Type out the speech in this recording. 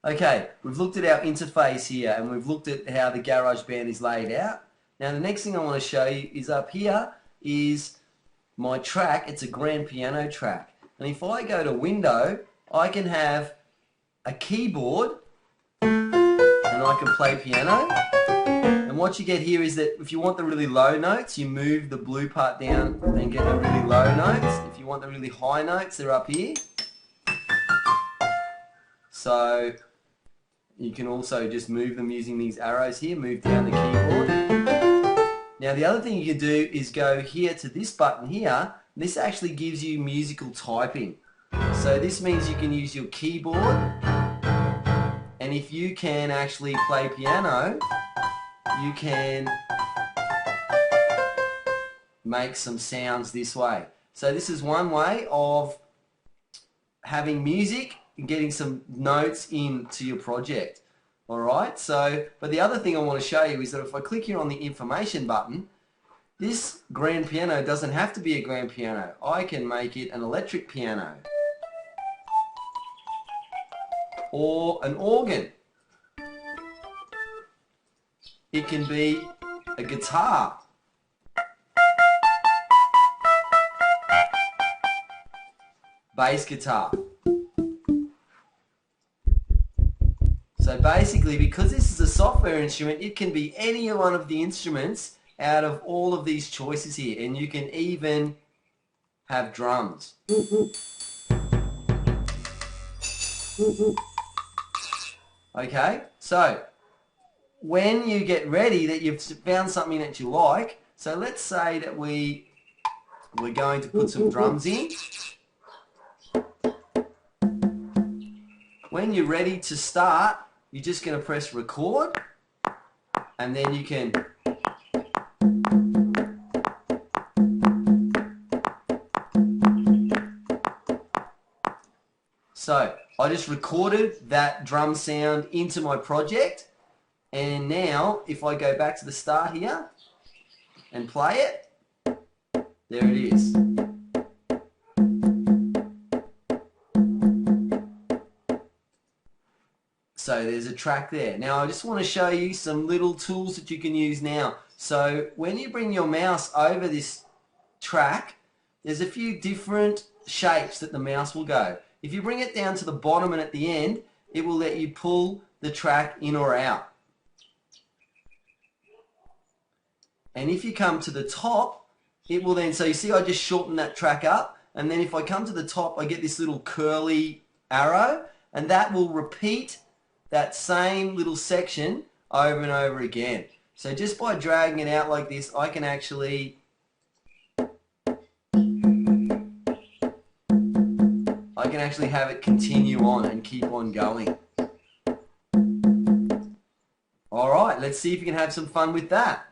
Okay, we've looked at our interface here and we've looked at how the GarageBand is laid out. Now the next thing I want to show you is up here is my track. It's a grand piano track. And if I go to Window, I can have a keyboard and I can play piano. And what you get here is that if you want the really low notes, you move the blue part down and get the really low notes. If you want the really high notes, they're up here. So you can also just move them using these arrows here, move down the keyboard. Now the other thing you can do is go here to this button here. This actually gives you musical typing. So this means you can use your keyboard, and if you can actually play piano, you can make some sounds this way. So this is one way of having music and getting some notes into your project. Alright, so, but the other thing I want to show you is that if I click here on the information button, this grand piano doesn't have to be a grand piano. I can make it an electric piano or an organ. It can be a guitar. Bass guitar. So basically, because this is a software instrument, it can be any one of the instruments out of all of these choices here, and you can even have drums. Okay, so when you get ready that you've found something that you like, so let's say that we're going to put some drums in. When you're ready to start, you're just going to press record, and then you can so I just recorded that drum sound into my project, and now if I go back to the start here and play it, there it is. So there's a track there. Now I just want to show you some little tools that you can use now. So when you bring your mouse over this track, there's a few different shapes that the mouse will go. If you bring it down to the bottom and at the end, it will let you pull the track in or out. And if you come to the top, it will then, so you see I just shortened that track up, and then if I come to the top, I get this little curly arrow, and that will repeat that same little section over and over again. So just by dragging it out like this, I can actually have it continue on and keep on going. Alright, let's see if you can have some fun with that.